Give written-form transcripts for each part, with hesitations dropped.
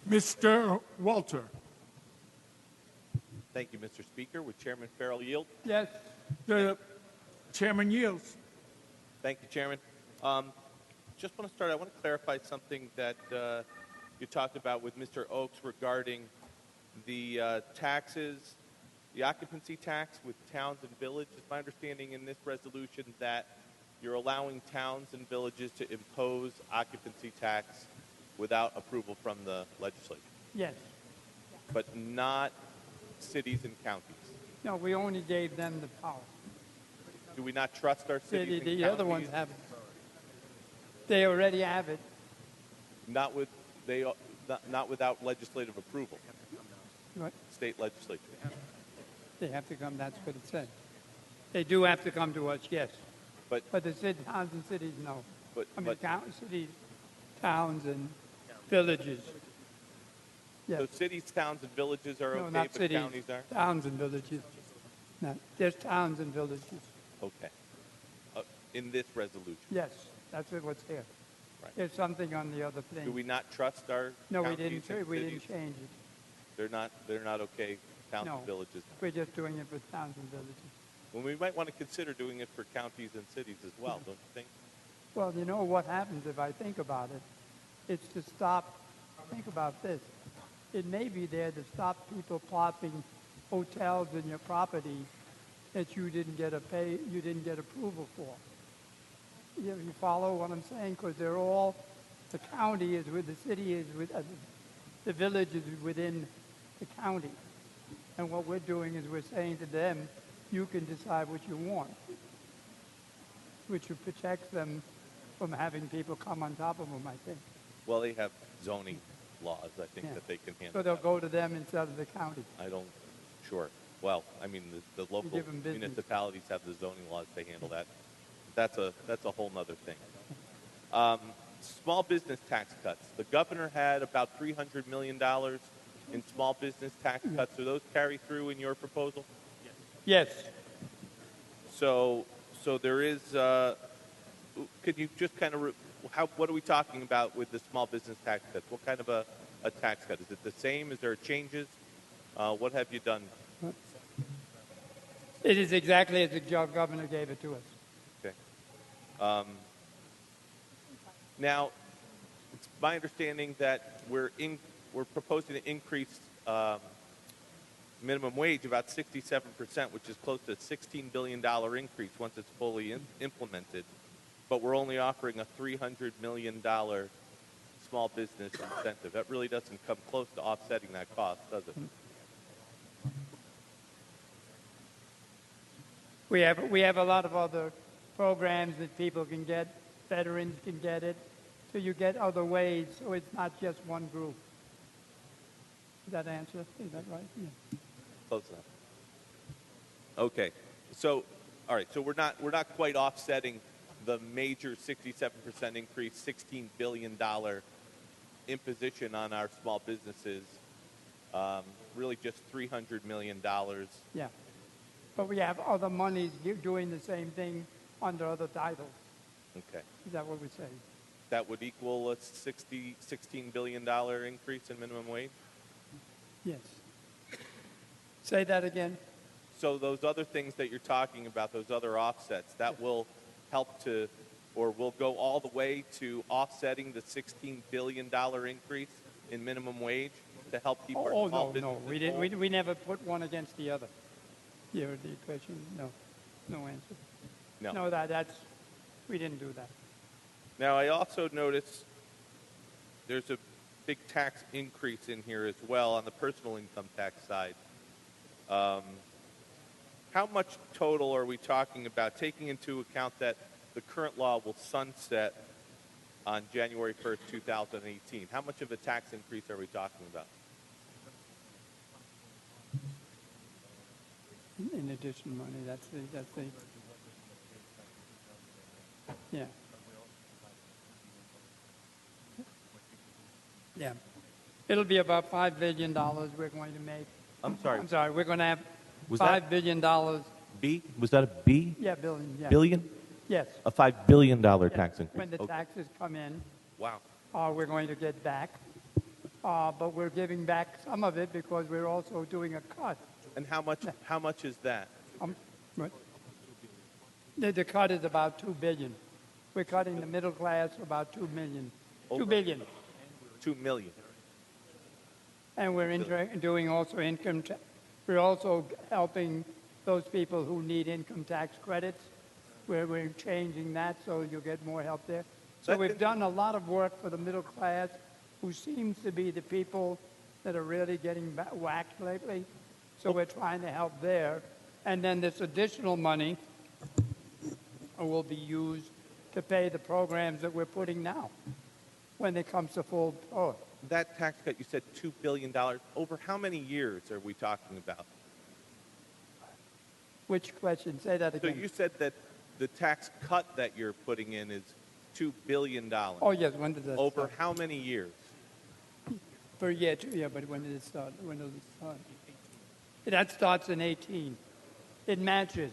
Mr. Walter. Thank you, Mr. Speaker. Would Chairman Farrell yield? Yes. The chairman yields. Thank you, Chairman. Just want to start, I want to clarify something that you talked about with Mr. Oakes regarding the taxes, the occupancy tax with towns and villages. It's my understanding in this resolution that you're allowing towns and villages to impose occupancy tax without approval from the legislature, Yes. but not cities and counties. No, we only gave them the power. Do we not trust our cities and The counties? other ones have it. They already have it. Not without legislative approval, What? state legislature. They have to come, that's what it said. They do have to come to us, yes. But But the towns and cities, no. But- I mean, but- cities, towns, and villages. Yes. so cities, towns, and villages are No, okay, not but cities. counties are? Towns and villages. No, just towns and villages. Okay. In this resolution. Yes, that's what's here. Right. There's something on the other thing. Do we not trust our No, we counties didn't. and We cities? didn't change it. They're not okay, towns No. and villages. We're just doing it for towns and villages. Well, we might want to consider doing it for counties and cities as well, don't you think? Well, you know what happens if I think about it? It's to stop. Think about this. It may be there to stop people plopping hotels in your property that you didn't get approval for. You follow what I'm saying? Because they're all, the county is with, the city is with, the village is within the county. And what we're doing is we're saying to them, you can decide what you want, which protects them from having people come on top of them, I think. Well, they have zoning laws, I think, Yeah. that they can So handle. they'll that. go to them instead of the county. I don't, sure. Well, I mean, the local give 'em business. municipalities have the zoning laws to handle that. That's a whole nother thing. Small business tax cuts. The governor had about $300 million in small business tax cuts. Do those carry through in your proposal? Yes. So there is. Could you just kind of what are we talking about with the small business tax cuts? What kind of a tax cut? Is it the same? Is there changes? What have you done? It is exactly as the governor gave it to us. Okay. Now, it's my understanding that we're proposing to increase minimum wage about 67%, which is close to a $16 billion increase once it's fully implemented. But we're only offering a $300 million small business incentive. That really doesn't come close to offsetting that cost, does it? We have a lot of other programs that people can get. Veterans can get it. So you get other ways, so it's not just one group. Does that answer? Is that right? Yeah. Close enough. Okay. So, all right. So we're not quite offsetting the major 67% increase, $16 billion imposition on our small businesses. Really just $300 million. Yeah. But we have other monies doing the same thing under other titles. Okay. Is that what we're saying? That would equal a $16 billion increase in minimum wage? Yes. Say that again. So those other things that you're talking about, those other offsets, that will help to, or will go all the way to offsetting the $16 billion increase in minimum wage to help keep our small no, businesses we didn't. whole? We never put one against the other. You heard the question? No answer. No. We didn't do that. Now, I also noticed there's a big tax increase in here as well on the personal income tax side. How much total are we talking about, taking into account that the current law will sunset on January 1st, 2018? How much of a tax increase are we talking about? In addition money, that's the yeah. Yeah. It'll be about $5 billion we're going to make. I'm sorry. I'm sorry, we're going to have Was $5 billion. B? Was that a B? Yeah, billion. Yeah. Billion? Yes. A $5 billion Yeah. tax increase. When the Okay. taxes come in, Wow. we're going to get back but we're giving back some of it because we're also doing a cut. And how much is that? Right. The cut is about $2 billion. We're cutting the middle class about $2 million, $2 billion. 2 million. And we're doing also we're also helping those people who need income tax credits. We're changing that so you'll get more help there. So we've done a lot of work for the middle class, who seems to be the people that are really getting whacked lately. So we're trying to help there. And then this additional money will be used to pay the programs that we're putting now when it comes to full power. That tax cut, you said $2 billion. Over how many years are we talking about? Which question? Say that So again. you said that the tax cut that you're putting in is $2 billion. Oh, yes. When did that Over start? how many years? Per year, but when did it start? When does it start? That starts in 18. It matches.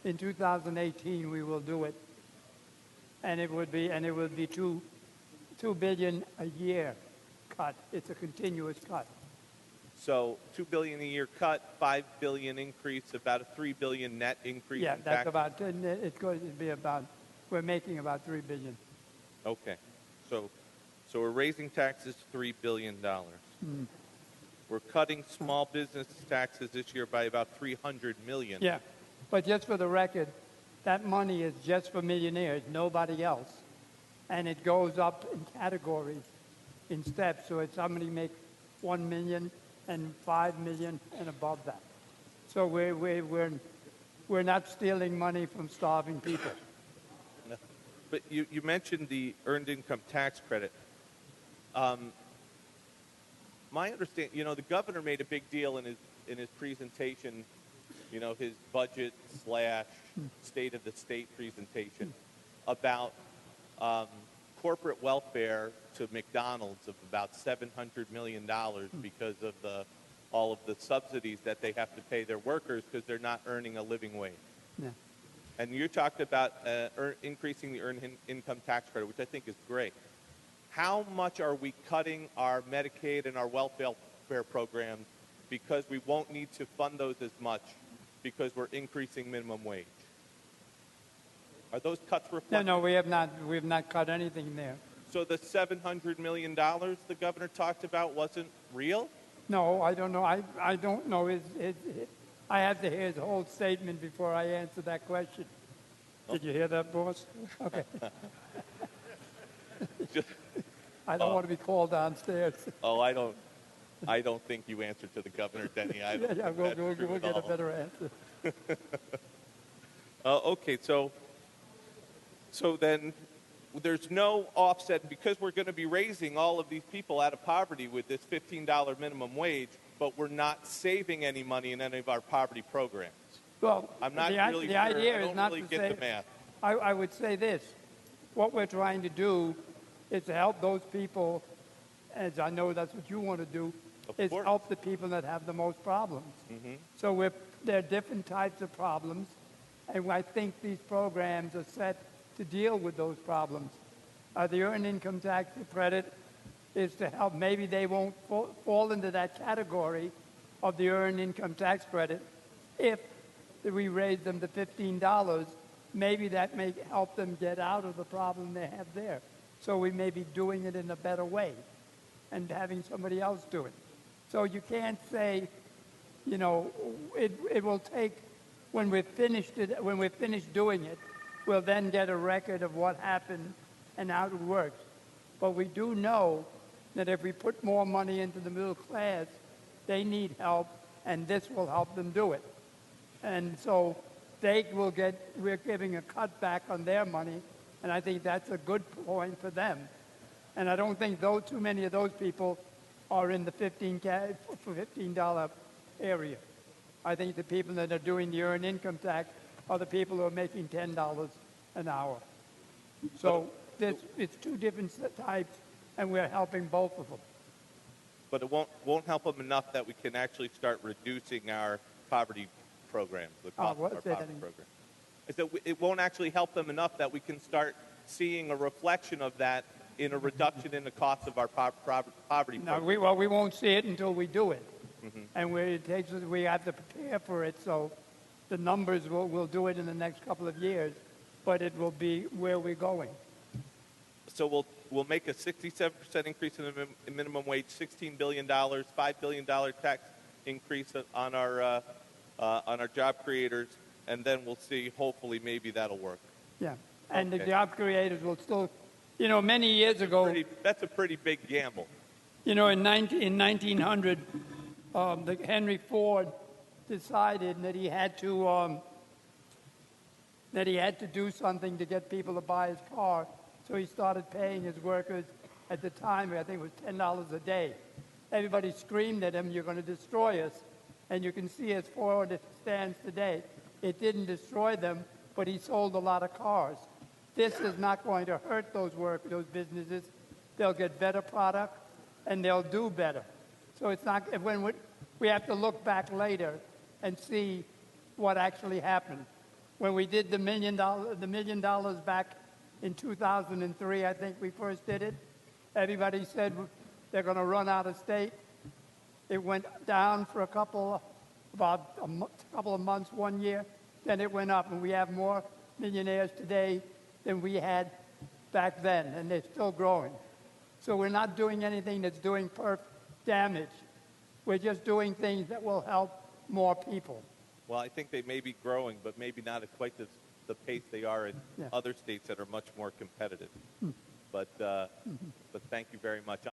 In 2018, we will do it, and it would be $2 billion a year cut. It's a continuous cut. So $2 billion a year cut, $5 billion increase, about a $3 billion net increase Yeah, in that's tax. about. It's going to be about. We're making about $3 billion. Okay, so we're raising taxes $3 billion. We're cutting small business taxes this year by about $300 million. Yeah, but just for the record, that money is just for millionaires, nobody else, and it goes up in categories, in steps. So it's somebody make 1 million and 5 million and above that. So we're not stealing money from starving people. No. But you mentioned the earned income tax credit. My understanding, the governor made a big deal in his presentation, his budget / state of the state presentation about corporate welfare to McDonald's of about $700 million because of all of the subsidies that they have to pay their workers because they're not earning a living wage. Yeah. And you talked about increasing the earned income tax credit, which I think is great. How much are we cutting our Medicaid and our welfare programs because we won't need to fund those as much because we're increasing minimum wage? Are those cuts reflected? No, we have not. We have not cut anything there. So the $700 million the governor talked about wasn't real? No, I don't know. I don't know. I have to hear his whole statement before I answer that question. Did you hear that, boss? Okay. I don't want to be called downstairs. Oh, I don't think you answered to the governor, Denny. We'll get a better answer. Okay, so then there's no offset because we're going to be raising all of these people out of poverty with this $15 minimum wage, but we're not saving any money in any of our poverty programs. Well, I'm not really the sure. idea I is don't not really to get say. the math. I would say this: what we're trying to do is to help those people, as I know that's what you want to do, Of is course. help the people that have the most problems. So there are different types of problems, and I think these programs are set to deal with those problems. The earned income tax credit is to help. Maybe they won't fall into that category of the earned income tax credit if we raise them to $15. Maybe that may help them get out of the problem they have there. So we may be doing it in a better way and having somebody else do it. So you can't say, it will take, when we're finished doing it, we'll then get a record of what happened and how it works. But we do know that if we put more money into the middle class, they need help, and this will help them do it. And so we're giving a cutback on their money, and I think that's a good point for them. And I don't think too many of those people are in the $15 area. I think the people that are doing the earned income tax are the people who are making $10 an hour. So it's two different types, and we're helping both of them. But it won't help them enough that we can actually start reducing our poverty programs, the cost what? of our Say that poverty again. program. Is that it won't actually help them enough that we can start seeing a reflection of that in a reduction in the cost of our poverty No, program. we won't see it until we do it. And we have to prepare for it, so the numbers will do it in the next couple of years, but it will be where we're going. So we'll make a 67% increase in the minimum wage, $16 billion, $5 billion tax increase on our job creators, and then we'll see. Hopefully, maybe that'll work. Yeah. And the Okay. job creators will still, many years ago, That's a pretty big gamble. in 1900, Henry Ford decided that he had to do something to get people to buy his car. So he started paying his workers at the time, I think it was $10 a day. Everybody screamed at him, "You're going to destroy us." And you can see as Ford stands today, it didn't destroy them, but he sold a lot of cars. This is not going to hurt those businesses. They'll get better product, and they'll do better. So it's not, when we have to look back later and see what actually happened. When we did the $1 million back in 2003, I think we first did it, everybody said they're going to run out of state. It went down for about a couple of months, 1 year, then it went up, and we have more millionaires today than we had back then, and they're still growing. So we're not doing anything that's doing damage. We're just doing things that will help more people. Well, I think they may be growing, but maybe not at quite the pace they are in Yeah. other states that are much more competitive. But thank you very much.